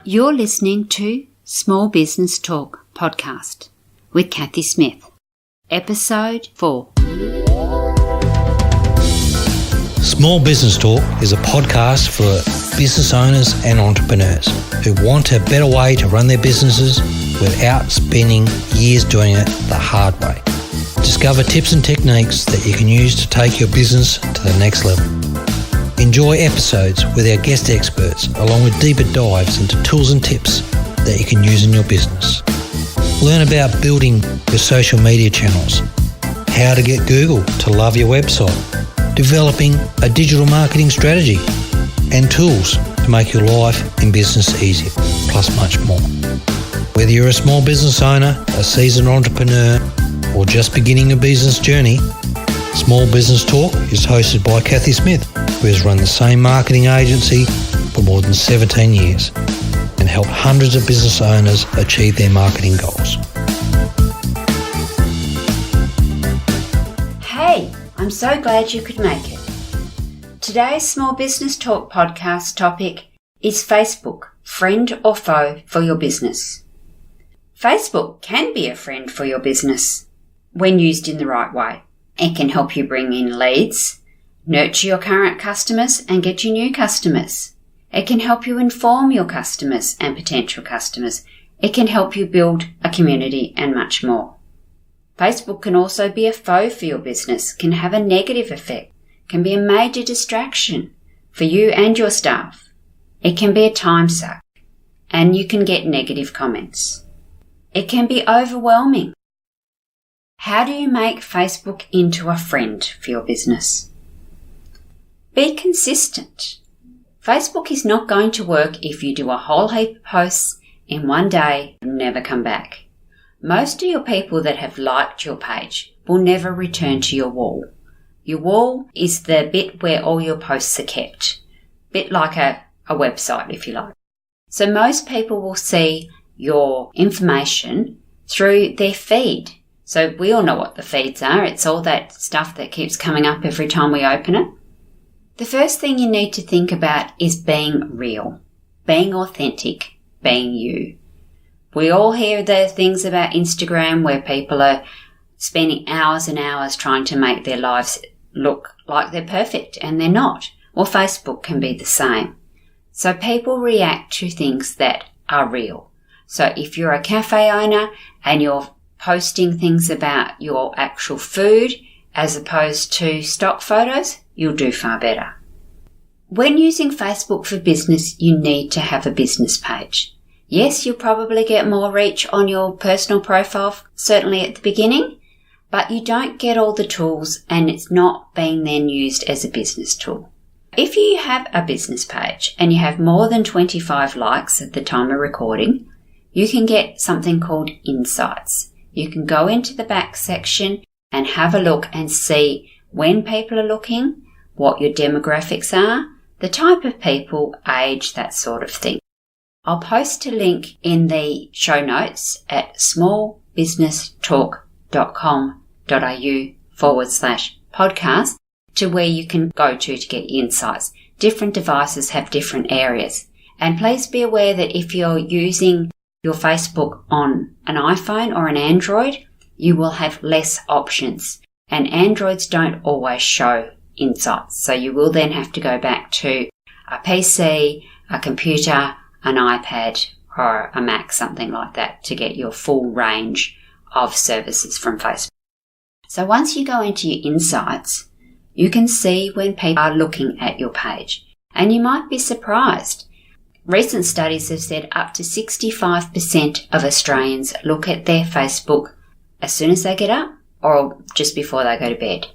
You're listening to Small Business Talk podcast with Cathy Smith, episode 4. Small Business Talk is a podcast for business owners and entrepreneurs who want a better way to run their businesses without spending years doing it the hard way. Discover tips and techniques that you can use to take your business to the next level. Enjoy episodes with our guest experts, along with deeper dives into tools and tips that you can use in your business. Learn about building your social media channels, how to get Google to love your website, developing a digital marketing strategy, and tools to make your life in business easier, plus much more. Whether you're a small business owner, a seasoned entrepreneur, or just beginning a business journey, Small Business Talk is hosted by Cathy Smith, who has run the same marketing agency for more than 17 years and helped hundreds of business owners achieve their marketing goals. Hey, I'm so glad you could make it. Today's Small Business Talk podcast topic is Facebook, friend or foe for your business. Facebook can be a friend for your business when used in the right way. It can help you bring in leads, nurture your current customers and get you new customers. It can help you inform your customers and potential customers. It can help you build a community and much more. Facebook can also be a foe for your business, can have a negative effect, can be a major distraction for you and your staff. It can be a time suck, and you can get negative comments. It can be overwhelming. How do you make Facebook into a friend for your business? Be consistent. Facebook is not going to work if you do a whole heap of posts in one day and never come back. Most of your people that have liked your page will never return to your wall. Your wall is the bit where all your posts are kept. Bit like a website, if you like. So most people will see your information through their feed. So we all know what the feeds are. It's all that stuff that keeps coming up every time we open it. The first thing you need to think about is being real, being authentic, being you. We all hear the things about Instagram where people are spending hours and hours trying to make their lives look like they're perfect, and they're not. Well, Facebook can be the same. So people react to things that are real. So if you're a cafe owner and you're posting things about your actual food as opposed to stock photos, you'll do far better. When using Facebook for business, you need to have a business page. Yes, you'll probably get more reach on your personal profile, certainly at the beginning, but you don't get all the tools and it's not being then used as a business tool. If you have a business page and you have more than 25 likes at the time of recording, you can get something called insights. You can go into the back section and have a look and see when people are looking, what your demographics are, the type of people, age, that sort of thing. I'll post a link in the show notes at smallbusinesstalk.com.au/podcast to where you can go to get insights. Different devices have different areas. And please be aware that if you're using your Facebook on an iPhone or an Android, you will have less options. And Androids don't always show insights. So you will then have to go back to a PC, a computer, an iPad, or a Mac, something like that, to get your full range of services from Facebook. So once you go into your insights, you can see when people are looking at your page. And you might be surprised. Recent studies have said up to 65% of Australians look at their Facebook as soon as they get up or just before they go to bed.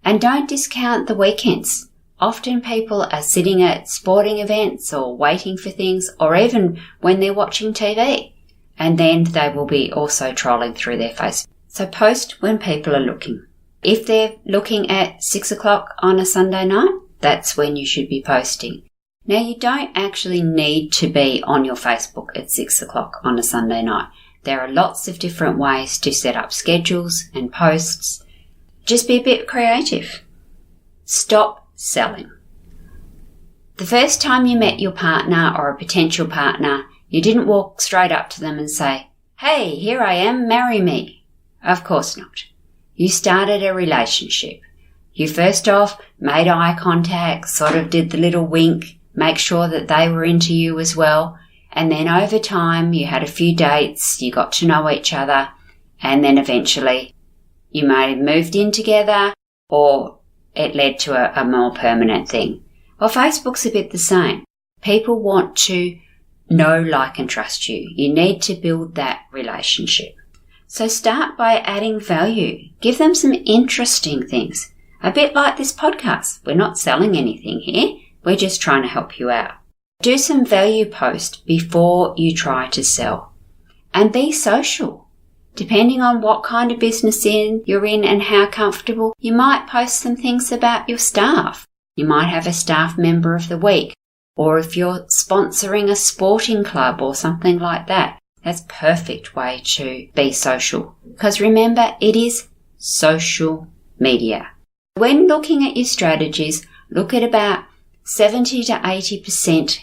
And don't discount the weekends. Often people are sitting at sporting events or waiting for things, or even when they're watching TV. And then they will be also trolling through their Facebook. So post when people are looking. If they're looking at 6 o'clock on a Sunday night, that's when you should be posting. Now, you don't actually need to be on your Facebook at 6 o'clock on a Sunday night. There are lots of different ways to set up schedules and posts. Just be a bit creative. Stop selling. The first time you met your partner or a potential partner, You didn't walk straight up to them and say, "Hey, here I am, marry me." Of course not. You started a relationship. You first off made eye contact, sort of did the little wink, make sure that they were into you as well. And then over time, you had a few dates, you got to know each other, and then eventually you may have moved in together or it led to a more permanent thing. Well, Facebook's a bit the same. People want to know, like, and trust you. You need to build that relationship. So start by adding value. Give them some interesting things. A bit like this podcast. We're not selling anything here. We're just trying to help you out. Do some value post before you try to sell. And be social. Depending on what kind of business you're in and how comfortable, you might post some things about your staff. You might have a staff member of the week. Or if you're sponsoring a sporting club or something like that, that's a perfect way to be social. Because remember, it is social media. When looking at your strategies, look at about 70 to 80%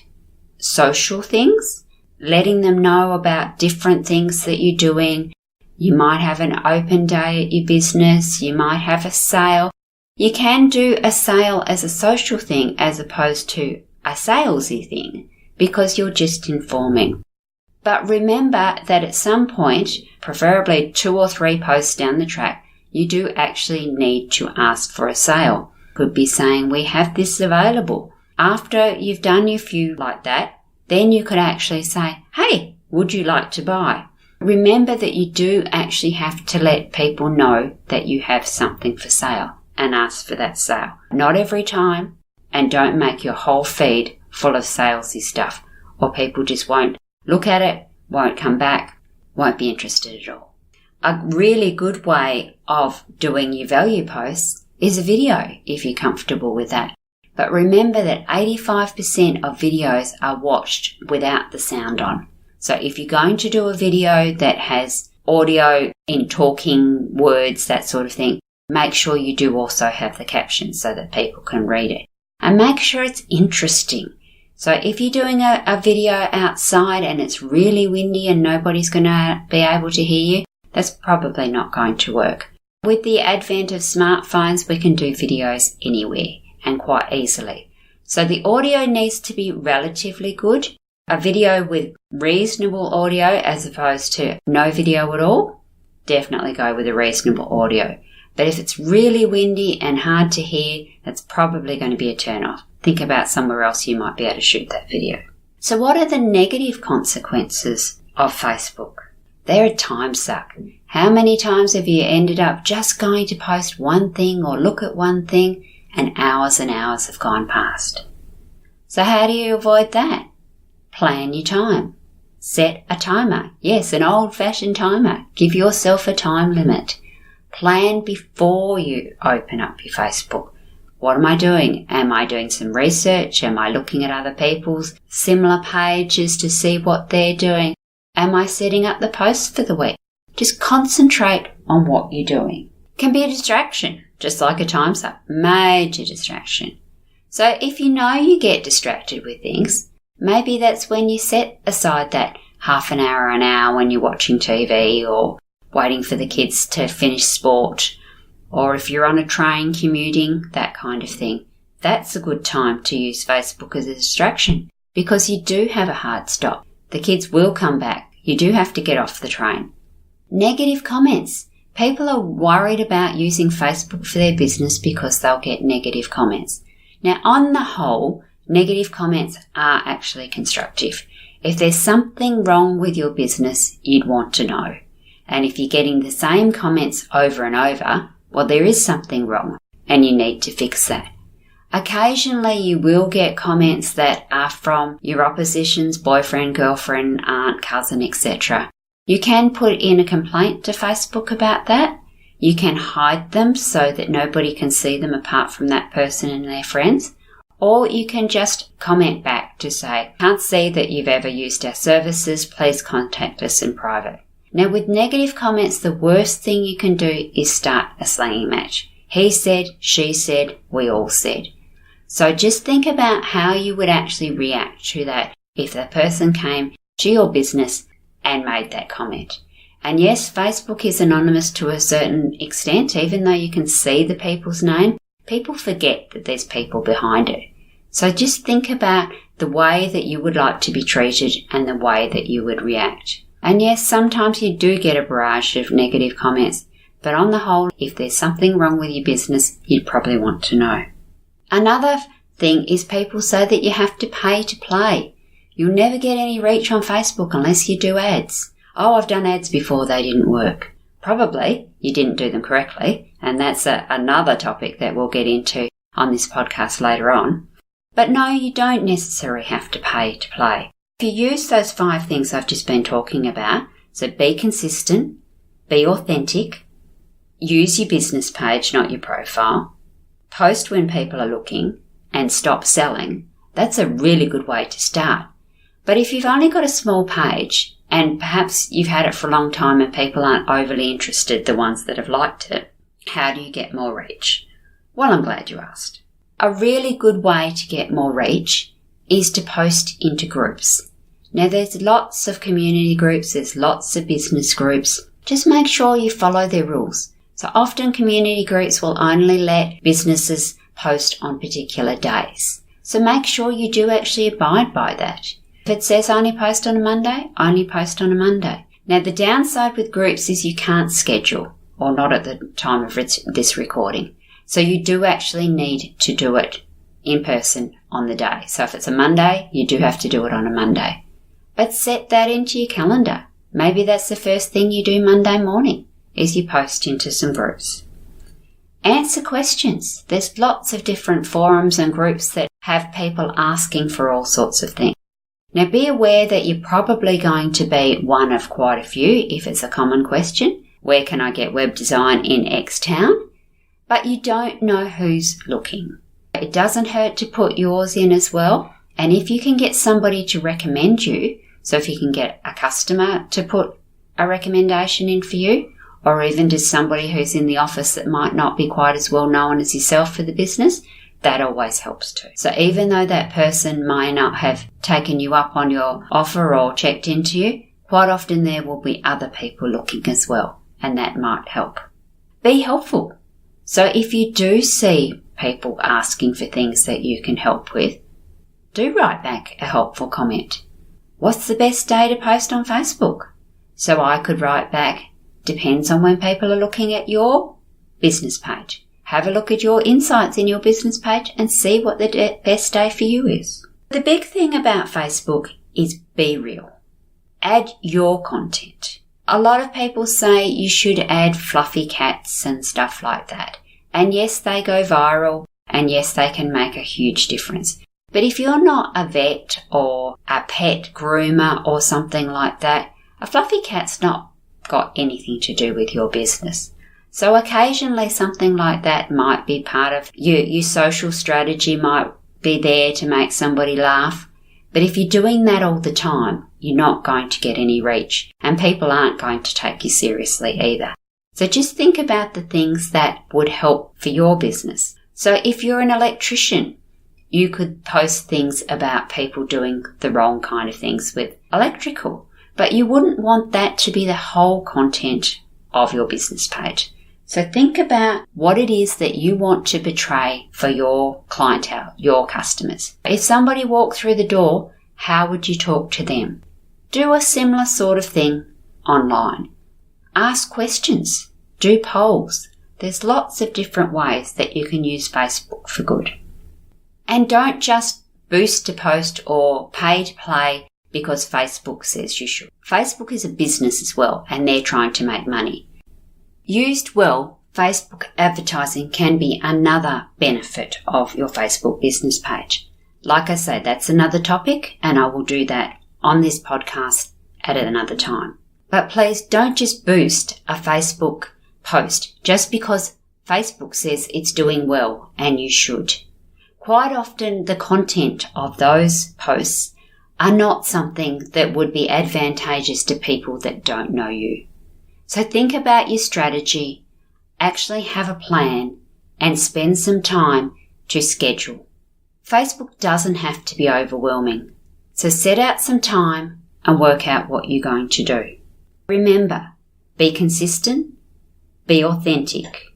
social things, letting them know about different things that you're doing. You might have an open day at your business. You might have a sale. You can do a sale as a social thing as opposed to a salesy thing because you're just informing. But remember that at some point, preferably 2 or 3 posts down the track, you do actually need to ask for a sale. Could be saying, "We have this available." After you've done your few like that, then you could actually say, "Hey, would you like to buy?" Remember that you do actually have to let people know that you have something for sale and ask for that sale. Not every time, and don't make your whole feed full of salesy stuff, or people just won't look at it, won't come back, won't be interested at all. A really good way of doing your value posts is a video if you're comfortable with that. But remember that 85% of videos are watched without the sound on. So if you're going to do a video that has audio in talking words, that sort of thing, make sure you do also have the captions so that people can read it. And make sure it's interesting. So if you're doing a video outside and it's really windy and nobody's going to be able to hear you, that's probably not going to work. With the advent of smartphones, we can do videos anywhere and quite easily. So the audio needs to be relatively good. A video with reasonable audio as opposed to no video at all, definitely go with a reasonable audio. But if it's really windy and hard to hear, that's probably going to be a turn-off. Think about somewhere else you might be able to shoot that video. So what are the negative consequences of Facebook? They're a time suck. How many times have you ended up just going to post one thing or look at one thing and hours have gone past? So how do you avoid that? Plan your time. Set a timer. Yes, an old-fashioned timer. Give yourself a time limit. Plan before you open up your Facebook. What am I doing? Am I doing some research? Am I looking at other people's similar pages to see what they're doing? Am I setting up the posts for the week? Just concentrate on what you're doing. Can be a distraction, just like a time suck. Major distraction. So if you know you get distracted with things, maybe that's when you set aside that half an hour when you're watching TV or waiting for the kids to finish sport, or if you're on a train commuting, that kind of thing. That's a good time to use Facebook as a distraction because you do have a hard stop. The kids will come back. You do have to get off the train. Negative comments. People are worried about using Facebook for their business because they'll get negative comments. Now, on the whole, negative comments are actually constructive. If there's something wrong with your business, you'd want to know. And if you're getting the same comments over and over, well, there is something wrong and you need to fix that. Occasionally you will get comments that are from your opposition's boyfriend, girlfriend, aunt, cousin, etc. You can put in a complaint to Facebook about that. You can hide them so that nobody can see them apart from that person and their friends. Or you can just comment back to say, "Can't see that you've ever used our services. Please contact us in private." Now, with negative comments, the worst thing you can do is start a slanging match. He said, she said, we all said. So just think about how you would actually react to that if the person came to your business and made that comment. And yes, Facebook is anonymous to a certain extent. Even though you can see the people's name, people forget that there's people behind it. So just think about the way that you would like to be treated and the way that you would react. And yes, sometimes you do get a barrage of negative comments, but on the whole, if there's something wrong with your business, you'd probably want to know. Another thing is people say that you have to pay to play. You'll never get any reach on Facebook unless you do ads. Oh, I've done ads before, they didn't work. Probably you didn't do them correctly, and that's another topic that we'll get into on this podcast later on. But no, you don't necessarily have to pay to play. If you use those 5 things I've just been talking about, so be consistent, be authentic, use your business page, not your profile, post when people are looking, and stop selling, that's a really good way to start. But if you've only got a small page, and perhaps you've had it for a long time and people aren't overly interested, the ones that have liked it, how do you get more reach? Well, I'm glad you asked. A really good way to get more reach is to post into groups. Now, there's lots of community groups, there's lots of business groups. Just make sure you follow their rules. So often community groups will only let businesses post on particular days. So make sure you do actually abide by that. If it says only post on a Monday, only post on a Monday. Now, the downside with groups is you can't schedule, or not at the time of this recording. So you do actually need to do it in person on the day. So if it's a Monday, you do have to do it on a Monday. But set that into your calendar. Maybe that's the first thing you do Monday morning, is you post into some groups. Answer questions. There's lots of different forums and groups that have people asking for all sorts of things. Now, be aware that you're probably going to be one of quite a few if it's a common question. Where can I get web design in X town? But you don't know who's looking. It doesn't hurt to put yours in as well. And if you can get somebody to recommend you, so if you can get a customer to put a recommendation in for you, or even just somebody who's in the office that might not be quite as well known as yourself for the business, that always helps too. So even though that person may not have taken you up on your offer or checked into you, quite often there will be other people looking as well, and that might help. Be helpful. So if you do see people asking for things that you can help with, do write back a helpful comment. What's the best day to post on Facebook? So I could write back, depends on when people are looking at your business page. Have a look at your insights in your business page and see what the best day for you is. The big thing about Facebook is be real. Add your content. A lot of people say you should add fluffy cats and stuff like that. And yes, they go viral, and yes, they can make a huge difference. But if you're not a vet or a pet groomer or something like that, a fluffy cat's not got anything to do with your business. So occasionally something like that might be part of your social strategy, might be there to make somebody laugh. But if you're doing that all the time, you're not going to get any reach, and people aren't going to take you seriously either. So just think about the things that would help for your business. So if you're an electrician, you could post things about people doing the wrong kind of things with electrical, but you wouldn't want that to be the whole content of your business page. So think about what it is that you want to portray for your clientele, your customers. If somebody walked through the door, how would you talk to them? Do a similar sort of thing online. Ask questions. Do polls. There's lots of different ways that you can use Facebook for good. And don't just boost to post or pay to play because Facebook says you should. Facebook is a business as well, and they're trying to make money. Used well, Facebook advertising can be another benefit of your Facebook business page. Like I say, that's another topic, and I will do that on this podcast at another time. But please don't just boost a Facebook post just because Facebook says it's doing well and you should. Quite often the content of those posts are not something that would be advantageous to people that don't know you. So think about your strategy, actually have a plan, and spend some time to schedule. Facebook doesn't have to be overwhelming. So set out some time, and work out what you're going to do. Remember, be consistent, be authentic,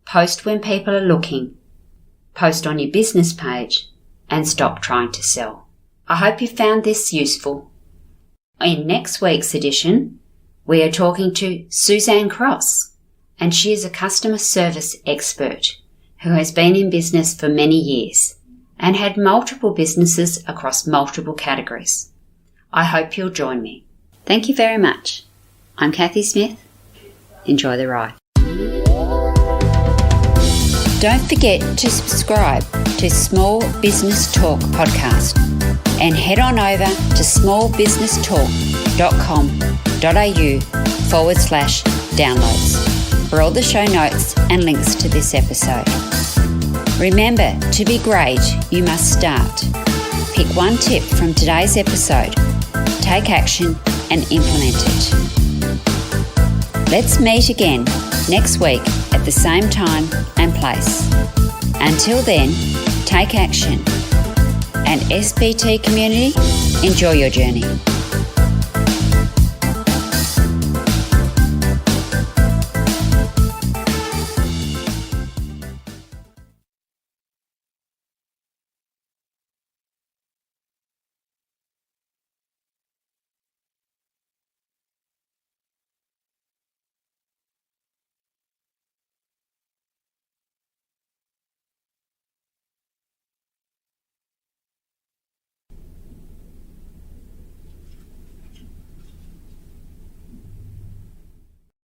post when people are looking, post on your business page, and stop trying to sell. I hope you found this useful. In next week's edition, we are talking to Suzanne Cross, and she is a customer service expert who has been in business for many years and had multiple businesses across multiple categories. I hope you'll join me. Thank you very much. I'm Cathy Smith. Enjoy the ride. Don't forget to subscribe to Small Business Talk podcast and head on over to smallbusinesstalk.com.au/downloads for all the show notes and links to this episode. Remember, to be great, you must start. Pick one tip from today's episode, take action and implement it. Let's meet again next week at the same time and place. Until then, take action. And SBT community, enjoy your journey.